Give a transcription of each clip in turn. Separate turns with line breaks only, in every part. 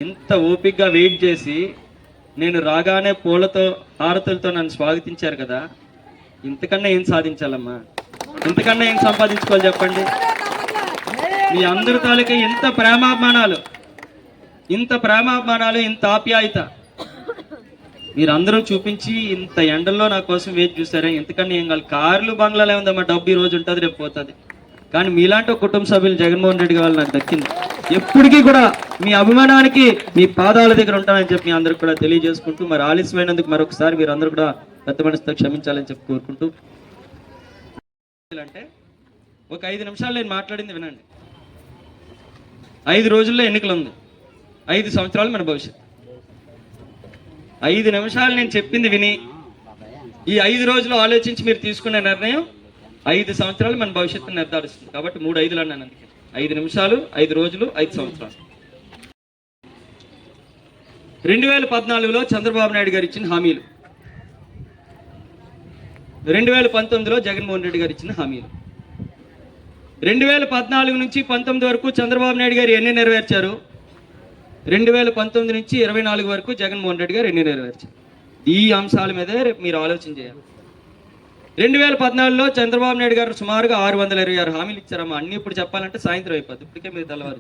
ఇంత ఓపికగా వెయిట్ చేసి నేను రాగానే పూలతో హారతులతో నన్ను స్వాగతించారు కదా, ఇంతకన్నా ఏం సాధించాలమ్మా? ఇంతకన్నా ఏం సంపాదించుకోవాలి చెప్పండి? మీ అందరి తాలూకా ఇంత ప్రేమాభిమానాలు, ఇంత ఆప్యాయత మీరందరూ చూపించి ఇంత ఎండల్లో నా కోసం వెయిట్ చూసారే, ఇంతకన్నా ఏం కాదు. కార్లు బంగ్లాలు ఏముందమ్మా, డబ్బు ఈ రోజు ఉంటుంది రేపు పోతుంది. కానీ మీలాంటి కుటుంబ సభ్యులు జగన్మోహన్ రెడ్డి గారు నాకు దక్కింది. ఎప్పటికీ కూడా మీ అభిమానానికి మీ పాదాల దగ్గర ఉంటానని చెప్పి మీ అందరికి కూడా తెలియజేసుకుంటూ, మరి ఆలస్యమైనందుకు మరొకసారి మీరు అందరూ కూడా పెద్ద మనసుతో క్షమించాలని చెప్పి కోరుకుంటూ, అంటే ఒక 5 నిమిషాలు నేను మాట్లాడింది వినండి. 5 రోజుల్లో ఎన్నికలు ఉంది, 5 సంవత్సరాలు మన భవిష్యత్తు. 5 నిమిషాలు నేను చెప్పింది విని ఈ 5 రోజులు ఆలోచించి మీరు తీసుకునే నిర్ణయం 5 సంవత్సరాలు మన భవిష్యత్తును నిర్ధారిస్తుంది. కాబట్టి 3 5లు అన్నాను. అందుకే 5 నిమిషాలు, 5 రోజులు, 5 సంవత్సరాలు. 2014లో చంద్రబాబు నాయుడు గారు ఇచ్చిన హామీలు, 2019లో జగన్మోహన్ రెడ్డి గారు ఇచ్చిన హామీలు. 2014 నుంచి 19 వరకు చంద్రబాబు నాయుడు గారు ఎన్ని నెరవేర్చారు, 2019 నుంచి 24 వరకు జగన్మోహన్ రెడ్డి గారు ఎన్ని నెరవేర్చారు? ఈ అంశాల మీదే రేపు మీరు ఆలోచన చేయాలి. 2014లో చంద్రబాబు నాయుడు గారు సుమారుగా 626 హామీలు ఇచ్చారమ్మా. అన్ని ఇప్పుడు చెప్పాలంటే సాయంత్రం అయిపోద్ది. ఇప్పటికే మీరు తెల్లవారు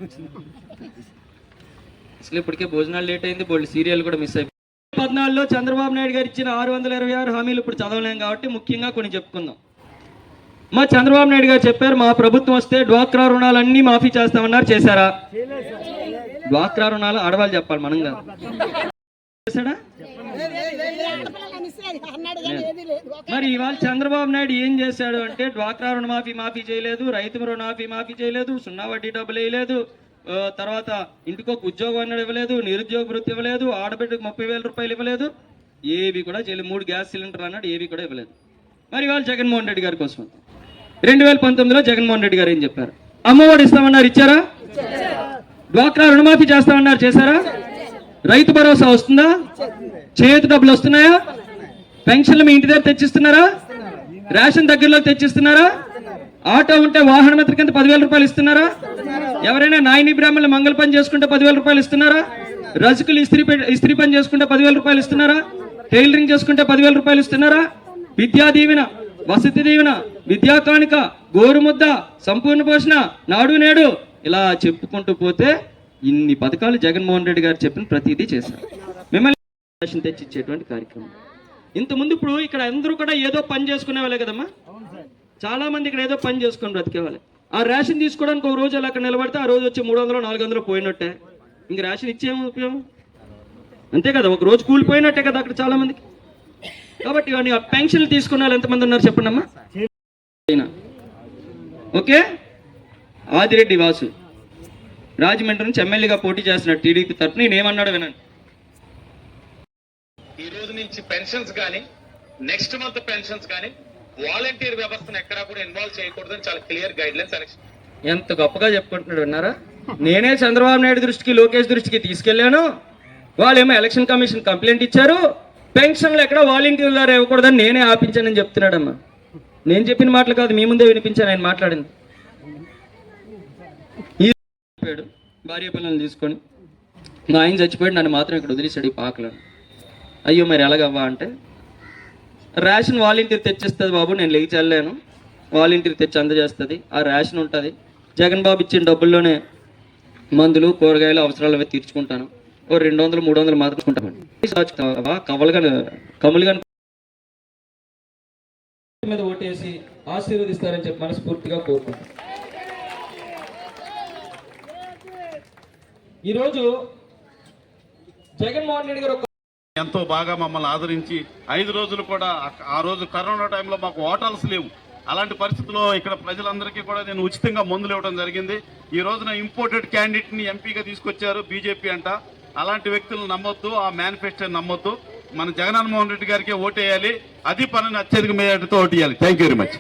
అసలు ఇప్పటికే భోజనాలు లేట్ అయింది, బోల్డ్ సీరియల్ కూడా మిస్ అయిపోయింది. 2014లో చంద్రబాబు నాయుడు గారు ఇచ్చిన 626 హామీలు ఇప్పుడు చదవలేం కాబట్టి ముఖ్యంగా కొన్ని చెప్పుకుందాం. మా చంద్రబాబు నాయుడు గారు చెప్పారు, మా ప్రభుత్వం వస్తే డ్వాక్రా రుణాలన్నీ మాఫీ చేస్తామన్నారు. చేశారా? డ్వాక్రా రుణాలు ఆడవాళ్ళు చెప్పాలి, మనం కాదు. చేశాడా? మరి ఇవాళ చంద్రబాబు నాయుడు ఏం చేశాడు అంటే, డ్వాక్రా రుణమాఫీ చేయలేదు, రైతు రుణమాఫీ చేయలేదు, 0 వడ్డీ డబ్బులు వేయలేదు, తర్వాత ఇంటికి ఒక ఉద్యోగం అన్నాడు ఇవ్వలేదు, నిరుద్యోగ వృత్తి ఇవ్వలేదు, ఆడబిడ్డకు 30,000 రూపాయలు ఇవ్వలేదు, ఏవి కూడా చేయలేదు. 3 గ్యాస్ సిలిండర్ అన్నాడు, ఏవి కూడా ఇవ్వలేదు. మరి ఇవాళ జగన్మోహన్ రెడ్డి గారి కోసం 2019లో జగన్మోహన్ రెడ్డి గారు ఏం చెప్పారు? అమ్మఒడి ఇస్తామన్నారు, ఇచ్చారా? డ్వాక్రా రుణమాఫీ చేస్తామన్నారు, చేశారా? రైతు భరోసా వస్తుందా? చేతి డబ్బులు వస్తున్నాయా? పెన్షన్లు మీ ఇంటి దగ్గర తెచ్చిస్తున్నారా? రేషన్ దగ్గరలో తెచ్చిస్తున్నారా? ఆటో ఉంటే వాహన మిత్ర కింద 10,000 రూపాయలు ఇస్తున్నారా? ఎవరైనా నాయని బ్రాహ్మణులు మంగళ పని చేసుకుంటే 10,000 రూపాయలు ఇస్తున్నారా? రజకులు ఇస్త్రీ పని చేసుకుంటే 10,000 రూపాయలు ఇస్తున్నారా? టైలరింగ్ చేసుకుంటే 10,000 రూపాయలు ఇస్తున్నారా? విద్యా దీవెన, వసతి దీవెన, విద్యా కానుక, గోరుముద్ద, సంపూర్ణ పోషణ, నాడు నేడు, ఇలా చెప్పుకుంటూ పోతే ఇన్ని పథకాలు జగన్మోహన్ రెడ్డి గారు చెప్పిన ప్రతిదీ చేశారు. మిమ్మల్ని తెచ్చిచ్చేటువంటి కార్యక్రమం. ఇంతకుముందు ఇప్పుడు ఇక్కడ అందరూ కూడా ఏదో పని చేసుకునే వాళ్ళే కదమ్మా. చాలా మంది ఇక్కడ ఏదో పని చేసుకుని బ్రతికేవాళ్ళే. ఆ రేషన్ తీసుకోవడానికి ఒక రోజు అలా అక్కడ నిలబడితే ఆ రోజు వచ్చి 300 400 పోయినట్టే. ఇంక రేషన్ ఇచ్చేమో ఉపయోగం? అంతే కదా, ఒక రోజు కూలిపోయినట్టే కదా అక్కడ చాలా మందికి. కాబట్టి ఆ పెన్షన్లు తీసుకున్న వాళ్ళు ఎంతమంది ఉన్నారు చెప్పండి అమ్మా. ఓకే, ఆదిరెడ్డి వాసు రాజమండ్రి నుంచి ఎమ్మెల్యేగా పోటీ చేస్తున్నాడు టీడీపీ తరఫున. నేనేమన్నాడు వినండి.
ఈ రోజు నుంచి పెన్షన్స్ కానీ, నెక్స్ట్ మంత్ పెన్షన్స్ కానీ వాలంటీర్ వ్యవస్థను ఎక్కడా కూడా ఇన్వాల్వ్ చేయకూడదని చాలా క్లియర్ గైడ్ లైన్స్ ఎలక్షన్.
ఎంత గొప్పగా చెప్పుకుంటున్నాడు విన్నారా? నేనే చంద్రబాబు నాయుడు దృష్టికి, లోకేష్ దృష్టికి తీసుకెళ్లాను. వాళ్ళేమో ఎలక్షన్ కమిషన్ కంప్లైంట్ ఇచ్చారు, పెన్షన్లు ఎక్కడ వాలంటీర్ ద్వారా ఇవ్వకూడదని నేనే ఆపించానని చెప్తున్నాడమ్మా. నేను చెప్పిన మాటలు కాదు, మీ ముందే వినిపించాను ఆయన మాట్లాడింది. భార్య పిల్లల్ని తీసుకొని మా ఆయన చచ్చిపోయాడు, నన్ను మాత్రం ఇక్కడ వదిలేసాడు ఈ పాకలను. అయ్యో మరి ఎలాగవ్వా అంటే, రేషన్ వాలంటీర్ తెచ్చిస్తుంది బాబు, నేను లేచి వెళ్ళాను, వాలంటీర్ తెచ్చి అందజేస్తుంది, ఆ రేషన్ ఉంటుంది, జగన్ బాబు ఇచ్చిన డబ్బుల్లోనే మందులు కూరగాయలు అవసరాలు అవి తీర్చుకుంటాను, ఓ 200 300 మాత్రం కమలుగా మీద ఓటేసి ఆశీర్వదిస్తారని చెప్పి మనస్ఫూర్తిగా కోరుకుంటాను. ఈరోజు జగన్మోహన్ రెడ్డి గారు
ఎంతో బాగా మమ్మల్ని ఆదరించి 5 రోజులు కూడా, ఆ రోజు కరోనా టైంలో మాకు హోటల్స్ లేవు, అలాంటి పరిస్థితుల్లో ఇక్కడ ప్రజలందరికీ కూడా నేను ఉచితంగా మందులు ఇవ్వడం జరిగింది. ఈ రోజున ఇంపోర్టెడ్ క్యాండిడేట్ని ఎంపీగా తీసుకొచ్చారు బీజేపీ అంట. అలాంటి వ్యక్తులను నమ్మొద్దు, ఆ మేనిఫెస్టోని నమ్మొద్దు. మన జగన్మోహన్ రెడ్డి గారికి ఓటేయాలి, అది పనిని అత్యధిక మేరతో ఓటేయాలి. Thank you very much.